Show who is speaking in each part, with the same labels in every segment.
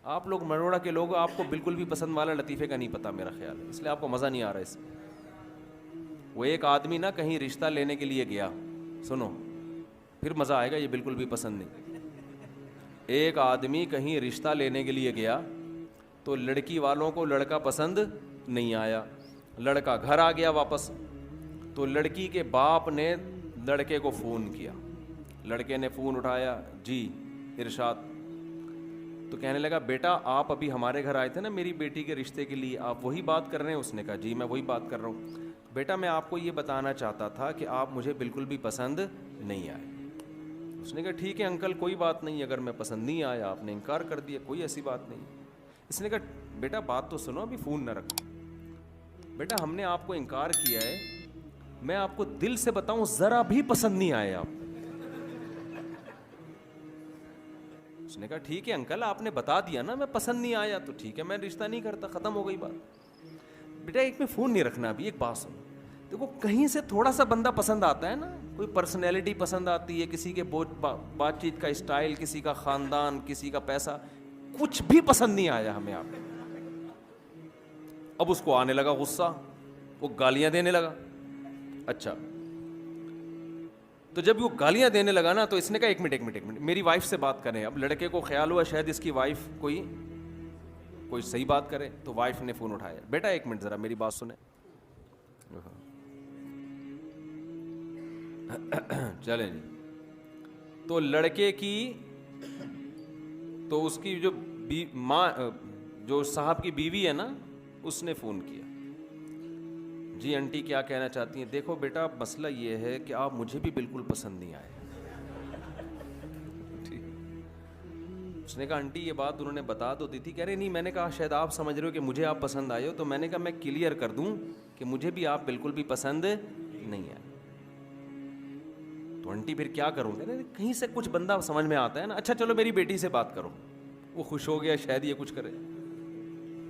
Speaker 1: آپ لوگ مروڑا کے لوگ، آپ کو بالکل بھی پسند والا لطیفے کا نہیں پتا میرا خیال ہے، اس لیے آپ کو مزہ نہیں آ رہا اس میں. وہ ایک آدمی نا کہیں رشتہ لینے کے لیے گیا، سنو پھر مزہ آئے گا، یہ بالکل بھی پسند نہیں. ایک آدمی کہیں رشتہ لینے کے لیے گیا تو لڑکی والوں کو لڑکا پسند نہیں آیا. لڑکا گھر آ گیا واپس، تو لڑکی کے باپ نے لڑکے کو فون کیا. لڑکے نے فون اٹھایا، جی ارشاد. تو کہنے لگا بیٹا آپ ابھی ہمارے گھر آئے تھے نا میری بیٹی کے رشتے کے لیے، آپ وہی بات کر رہے ہیں؟ اس نے کہا جی میں وہی بات کر رہا ہوں. بیٹا میں آپ کو یہ بتانا چاہتا تھا کہ آپ مجھے بالکل بھی پسند نہیں آئے. اس نے کہا ٹھیک ہے انکل کوئی بات نہیں، اگر میں پسند نہیں آیا آپ نے انکار کر دیا، کوئی ایسی بات نہیں. اس نے کہا بیٹا بات تو سنو، ابھی فون نہ رکھو. بیٹا ہم نے آپ کو انکار کیا ہے، میں آپ کو دل سے بتاؤں ذرا بھی پسند نہیں آئے آپ. اس نے کہا ٹھیک ہے انکل آپ نے بتا دیا نا میں پسند نہیں آیا تو ٹھیک ہے میں رشتہ نہیں کرتا، ختم ہو گئی بات. بیٹا ایک میں فون نہیں رکھنا ابھی، ایک بات سنو. دیکھو کہیں سے تھوڑا سا بندہ پسند آتا ہے نا، کوئی پرسنالٹی پسند آتی ہے، کسی کے بات چیت کا اسٹائل، کسی کا خاندان، کسی کا پیسہ، کچھ بھی پسند نہیں آیا ہمیں آپ. اب اس کو آنے لگا غصہ، وہ گالیاں دینے لگا. اچھا تو جب وہ گالیاں دینے لگا نا تو اس نے کہا ایک منٹ میری وائف سے بات کریں. اب لڑکے کو خیال ہوا شاید اس کی وائف کوئی صحیح بات کرے، تو وائف نے فون اٹھایا. بیٹا ایک منٹ ذرا میری بات سنیں. چلیں جی. تو لڑکے کی تو اس کی جو ماں جو صاحب کی بیوی ہے نا اس نے فون کیا. جی انٹی کیا کہنا چاہتی ہیں؟ دیکھو بیٹا مسئلہ یہ ہے کہ آپ مجھے بھی بالکل پسند نہیں آئے. اس نے کہا آنٹی یہ بات انہوں نے بتا تو دی تھی. کہہ رہے نہیں، میں نے کہا شاید آپ سمجھ رہے ہو کہ مجھے آپ پسند آئے ہو، تو میں نے کہا میں کلیئر کر دوں کہ مجھے بھی آپ بالکل بھی پسند نہیں آئے. تو آنٹی پھر کیا کروں؟ کہہ رہے کہیں سے کچھ بندہ سمجھ میں آتا ہے نا. اچھا چلو میری بیٹی سے بات کرو. وہ خوش ہو گیا شاید یہ کچھ کرے.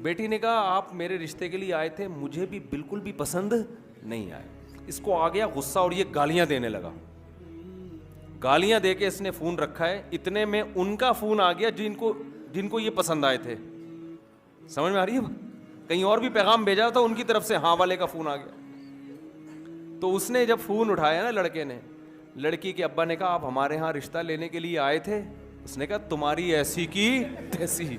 Speaker 1: بیٹی نے کہا آپ میرے رشتے کے لیے آئے تھے، مجھے بھی بالکل بھی پسند نہیں آئے. اس کو آ گیا غصہ اور یہ گالیاں دینے لگا. گالیاں دے کے اس نے فون رکھا ہے. اتنے میں ان کا فون آ گیا جن کو یہ پسند آئے تھے. سمجھ میں آ رہی ہے؟ کہیں اور بھی پیغام بھیجا تھا ان کی طرف سے، ہاں والے کا فون آ گیا. تو اس نے جب فون اٹھایا نا لڑکے نے، لڑکی کے ابا نے کہا آپ ہمارے ہاں رشتہ لینے کے لیے آئے تھے؟ اس نے کہا تمہاری ایسی کی تیسی.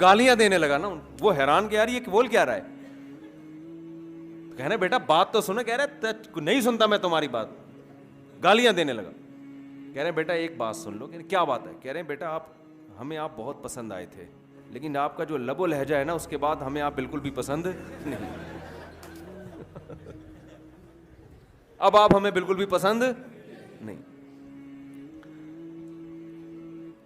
Speaker 1: گالیاں دینے لگا نا. وہ حیران کہ یار یہ بول کیا رہا ہے. کہہ رہے بیٹا بات تو سنو. کہہ رہے نہیں سنتا میں تمہاری بات. گالیاں دینے لگا. کہہ رہے بیٹا ایک بات سن لو. کیا بات ہے؟ کہہ رہے بیٹا آپ بہت پسند آئے تھے، لیکن آپ کا جو لب و لہجہ ہے نا اس کے بعد ہمیں آپ بالکل بھی پسند نہیں. اب آپ ہمیں بالکل بھی پسند نہیں.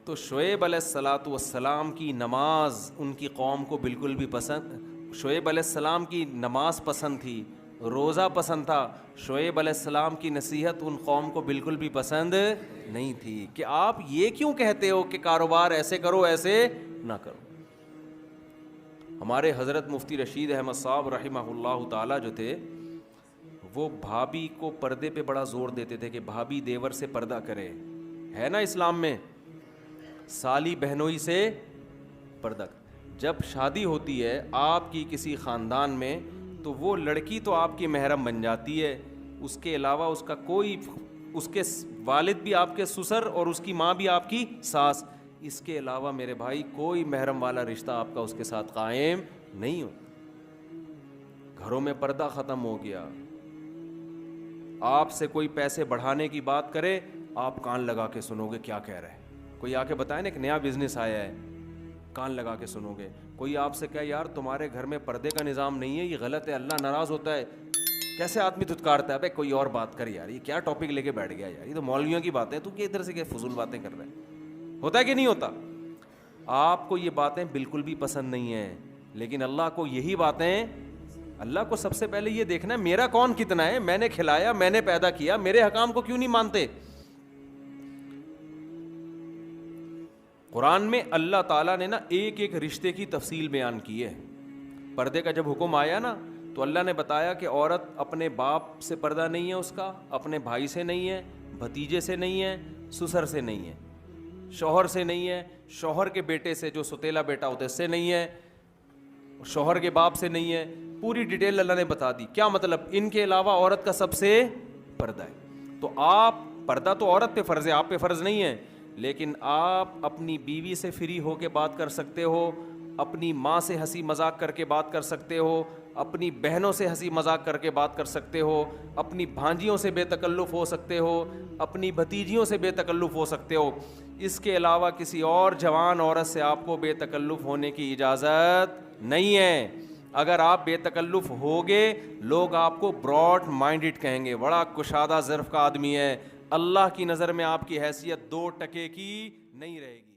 Speaker 1: تو شعیب علیہ الصلاۃ والسلام کی نماز ان کی قوم کو بالکل بھی پسند، شعیب علیہ السلام کی نماز پسند تھی، روزہ پسند تھا. شعیب علیہ السلام کی نصیحت ان قوم کو بالکل بھی پسند نہیں تھی کہ آپ یہ کیوں کہتے ہو کہ کاروبار ایسے کرو ایسے نہ کرو. ہمارے حضرت مفتی رشید احمد صاحب رحمہ اللہ تعالی جو تھے، وہ بھابھی کو پردے پہ بڑا زور دیتے تھے کہ بھابھی دیور سے پردہ کرے. ہے نا اسلام میں سالی بہنوئی سے پردہ. جب شادی ہوتی ہے آپ کی کسی خاندان میں تو وہ لڑکی تو آپ کی محرم بن جاتی ہے، اس کے علاوہ اس کا کوئی، اس کے والد بھی آپ کے سسر اور اس کی ماں بھی آپ کی ساس، اس کے علاوہ میرے بھائی کوئی محرم والا رشتہ آپ کا اس کے ساتھ قائم نہیں ہو. گھروں میں پردہ ختم ہو گیا. آپ سے کوئی پیسے بڑھانے کی بات کرے آپ کان لگا کے سنو گے کیا کہہ رہے ہیں. کوئی آ کے بتائے نا ایک نیا بزنس آیا ہے، کان لگا کے سنو گے. کوئی آپ سے کہے یار تمہارے گھر میں پردے کا نظام نہیں ہے، یہ غلط ہے، اللہ ناراض ہوتا ہے، کیسے آدمی دھتکارتا ہے. بھائی کوئی اور بات کر یار، یہ کیا ٹاپک لے کے بیٹھ گیا یار، یہ تو مولویوں کی باتیں، تو کہ ادھر سے کہ فضول باتیں کر رہے ہیں. ہوتا ہے کہ نہیں ہوتا؟ آپ کو یہ باتیں بالکل بھی پسند نہیں ہیں، لیکن اللہ کو یہی باتیں، اللہ کو سب سے پہلے یہ دیکھنا ہے میرا کون کتنا ہے، میں نے کھلایا، میں نے پیدا کیا، میرے حکام کو کیوں نہیں مانتے. قرآن میں اللہ تعالیٰ نے نا ایک ایک رشتے کی تفصیل بیان کی ہے. پردے کا جب حکم آیا نا تو اللہ نے بتایا کہ عورت اپنے باپ سے پردہ نہیں ہے، اس کا اپنے بھائی سے نہیں ہے، بھتیجے سے نہیں ہے، سسر سے نہیں ہے. شوہر سے نہیں ہے, شوہر کے بیٹے سے جو ستیلا بیٹا ہوتا ہے اس سے نہیں ہے, شوہر کے باپ سے نہیں ہے. پوری ڈیٹیل اللہ نے بتا دی. کیا مطلب؟ ان کے علاوہ عورت کا سب سے پردہ ہے. تو آپ پردہ تو عورت پہ فرض ہے, آپ پہ فرض نہیں ہے, لیکن آپ اپنی بیوی سے فری ہو کے بات کر سکتے ہو, اپنی ماں سے ہنسی مذاق کر کے بات کر سکتے ہو, اپنی بہنوں سے ہنسی مذاق کر کے بات کر سکتے ہو, اپنی بھانجیوں سے بے تکلف ہو سکتے ہو, اپنی بھتیجیوں سے بے تکلف ہو سکتے ہو. اس کے علاوہ کسی اور جوان عورت سے آپ کو بے تکلف ہونے کی اجازت نہیں ہے. اگر آپ بے تکلف ہوگے لوگ آپ کو براڈ مائنڈڈ کہیں گے, بڑا کشادہ ظرف کا آدمی ہے. اللہ کی نظر میں آپ کی حیثیت 2 ٹکے کی نہیں رہے گی.